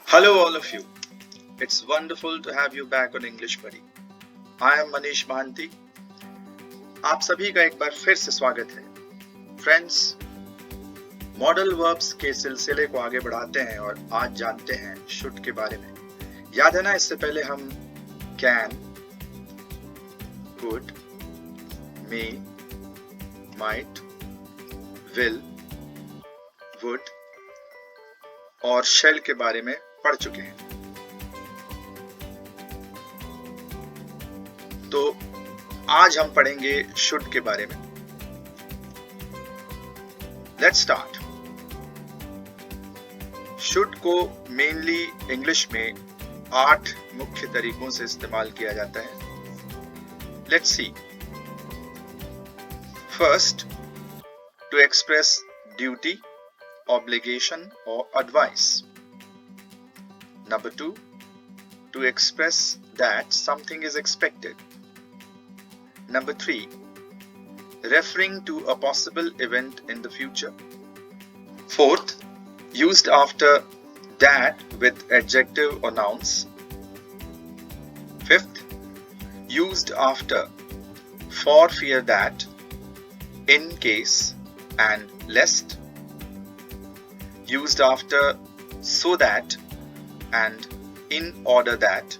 Hello, all of you. It's wonderful to have you back on English Buddy. I am Manish Mahanti. आप सभी का एक बार फिर से स्वागत है. फ्रेंड्स, मॉडल वर्ब्स के सिलसिले को आगे बढ़ाते हैं और आज जानते हैं शुड के बारे में. याद है ना, इससे पहले हम can, could, may, might, will, would और शेल के बारे में पढ़ चुके हैं. तो आज हम पढ़ेंगे शुड के बारे में. Let's start. शुड को मेनली इंग्लिश में 8 मुख्य तरीकों से इस्तेमाल किया जाता है. Let's see. First, to express duty, obligation or advice. Number 2, to express that something is expected. Number 3, referring to a possible event in the future. Fourth, used after that with adjective or nouns. Fifth, used after for fear that, in case and lest. Used after so that and in order that.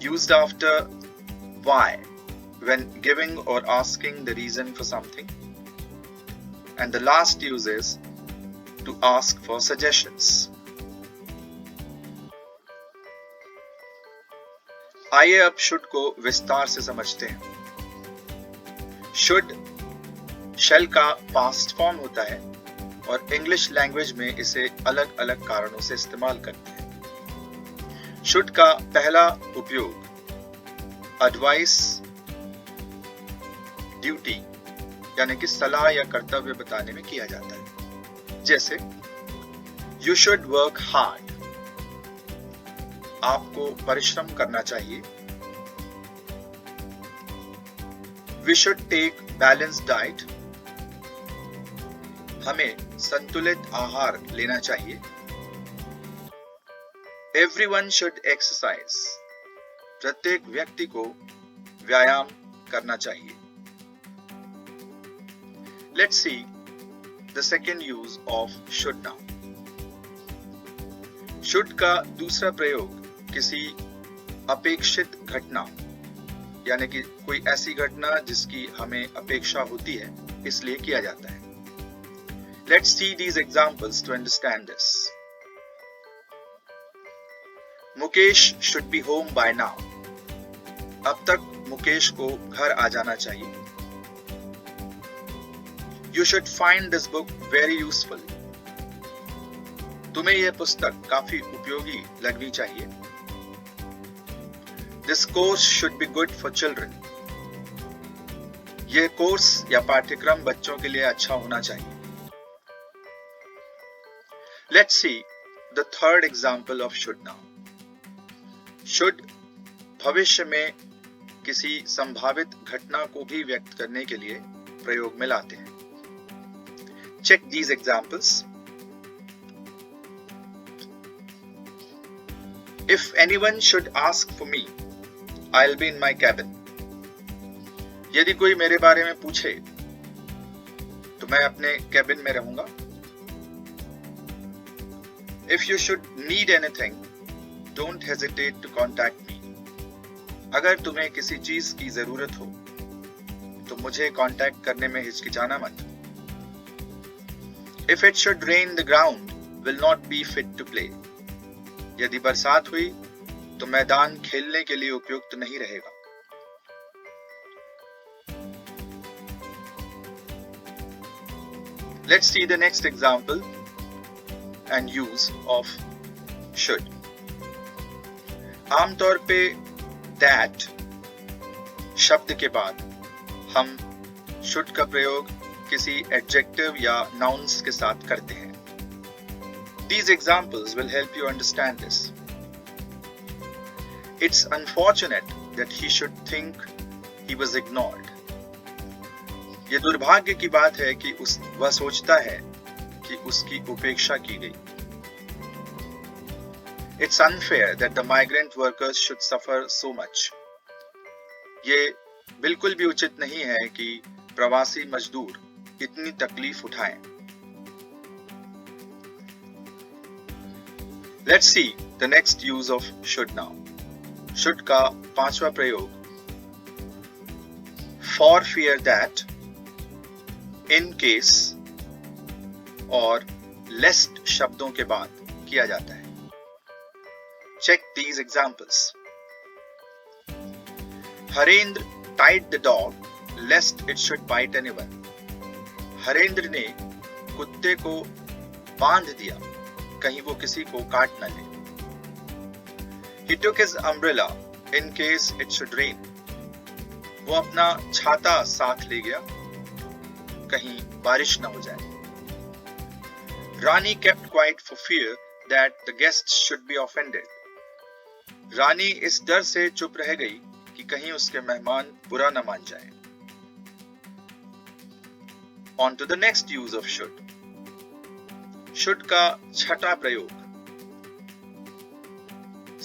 Used after why when giving or asking the reason for something. And the last use is to ask for suggestions. आइए अब should को विस्तार से समझते हैं. Should शैल का past form होता है और इंग्लिश लैंग्वेज में इसे अलग अलग कारणों से इस्तेमाल करते हैं. शुड का पहला उपयोग एडवाइस, ड्यूटी यानी कि सलाह या कर्तव्य बताने में किया जाता है. जैसे यू शुड वर्क हार्ड, आपको परिश्रम करना चाहिए. We should take balanced diet, हमें संतुलित आहार लेना चाहिए. Everyone should exercise, प्रत्येक व्यक्ति को व्यायाम करना चाहिए. Let's see the second use of should now. should का दूसरा प्रयोग किसी अपेक्षित घटना यानी कि कोई ऐसी घटना जिसकी हमें अपेक्षा होती है इसलिए किया जाता है. Let's see these examples to understand this. Mukesh should be home by now. अब तक मुकेश को घर आ जाना चाहिए. You should find this book very useful. तुम्हें यह पुस्तक काफी उपयोगी लगनी चाहिए. This course should be good for children. यह कोर्स या पाठ्यक्रम बच्चों के लिए अच्छा होना चाहिए. Let's see the third example of should now. Should भविष्य में किसी संभावित घटना को भी व्यक्त करने के लिए प्रयोग में लाते हैं. Check these examples. If anyone should ask for me, I'll be in my cabin. यदि कोई मेरे बारे में पूछे तो मैं अपने कैबिन में रहूंगा. If you should need anything, don't hesitate to contact me. अगर तुम्हें किसी चीज की जरूरत हो तो मुझे कांटेक्ट करने में हिचकिचाना मत. If it should rain, the ground will not be fit to play. यदि बरसात हुई तो मैदान खेलने के लिए उपयुक्त नहीं रहेगा. Let's see the next example and use of should. आमतौर पे that शब्द के बाद हम should का प्रयोग किसी adjective या nouns के साथ करते हैं. These examples will help you understand this. It's unfortunate that he should think he was ignored. ये दुर्भाग्य की बात है कि वह सोचता है कि उसकी उपेक्षा की गई. It's unfair that the migrant workers should suffer so much. ये बिल्कुल भी उचित नहीं है कि प्रवासी मजदूर इतनी तकलीफ उठाएं. Let's see the next use of should now. Should का पांचवा प्रयोग for fear that, in case और lest शब्दों के बाद किया जाता है. Check these examples. Harendra tied the dog lest it should bite anyone. Harendra ने कुत्ते को बांध दिया कहीं वो किसी को काट न ले. He took his umbrella in case it should rain. वो अपना छाता साथ ले गया कहीं बारिश न हो जाए. Rani kept quiet for fear that the guests should be offended. रानी इस डर से चुप रह गई कि कहीं उसके मेहमान बुरा न मान जाए. On to the next use of should. Should का छठा प्रयोग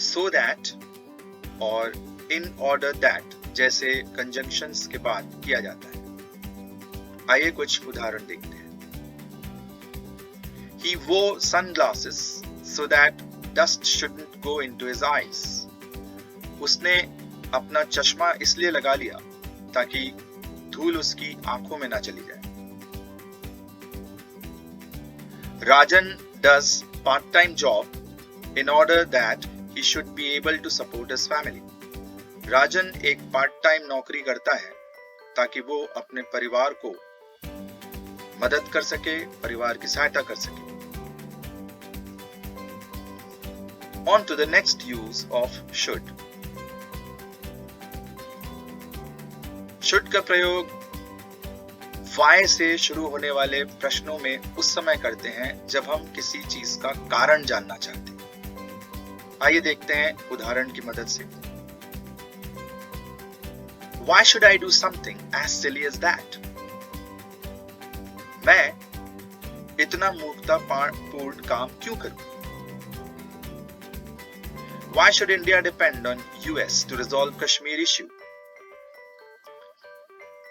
so that और in order that जैसे conjunctions के बाद किया जाता है. आइए कुछ उदाहरण देखते हैं. He wore sunglasses so that dust shouldn't go into his eyes. उसने अपना चश्मा इसलिए लगा लिया ताकि धूल उसकी आंखों में ना चली जाए. Rajan does part-time job in order that he should be able to support his family. राजन एक पार्ट-टाइम नौकरी करता है ताकि वो अपने परिवार को मदद कर सके, परिवार की सहायता कर सके. On to the next use of should. Should का प्रयोग why से शुरू होने वाले प्रश्नों में उस समय करते हैं जब हम किसी चीज का कारण जानना चाहते हैं. आइए देखते हैं उदाहरण की मदद से. Why should I do something as silly as that? मैं इतना मूर्खतापूर्ण काम क्यों करूं? Why should India depend on US to resolve Kashmir issue?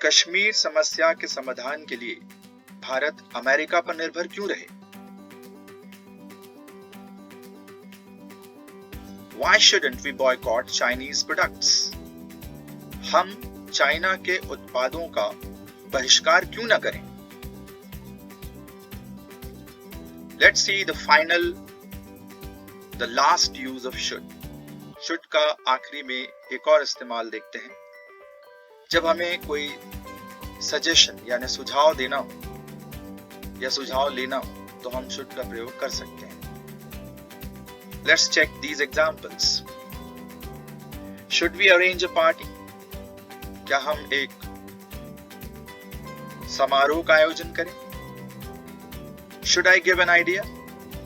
Kashmir समस्या के समाधान के लिए भारत अमेरिका पर निर्भर क्यों रहे? Why shouldn't we boycott Chinese products? हम चाइना के उत्पादों का बहिष्कार क्यों न करें? Let's see the last use of should. Should का आखिरी में एक और इस्तेमाल देखते हैं. जब हमें कोई सजेशन यानी सुझाव देना हो या सुझाव लेना हो तो हम should का प्रयोग कर सकते हैं. Let's check these examples. Should we arrange a party? क्या हम एक समारोह का आयोजन करें? Should I give an idea?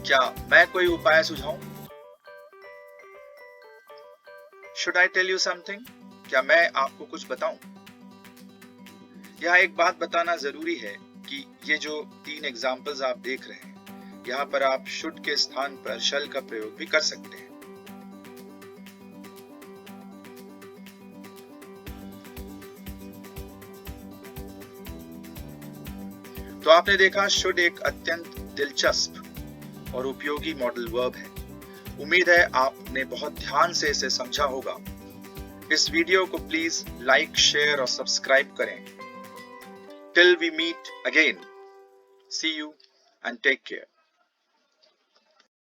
क्या मैं कोई उपाय सुझाऊं? Should I tell you something? क्या मैं आपको कुछ बताऊं? यहाँ एक बात बताना जरूरी है कि ये जो 3 एग्जाम्पल्स आप देख रहे हैं, यहाँ पर आप should के स्थान पर shall का प्रयोग भी कर सकते हैं. तो आपने देखा should एक अत्यंत दिलचस्प और उपयोगी मॉडल वर्ब है. उम्मीद है आपने बहुत ध्यान से इसे समझा होगा. इस वीडियो को प्लीज लाइक, शेयर और सब्सक्राइब करें. Till we meet again, see you and take care.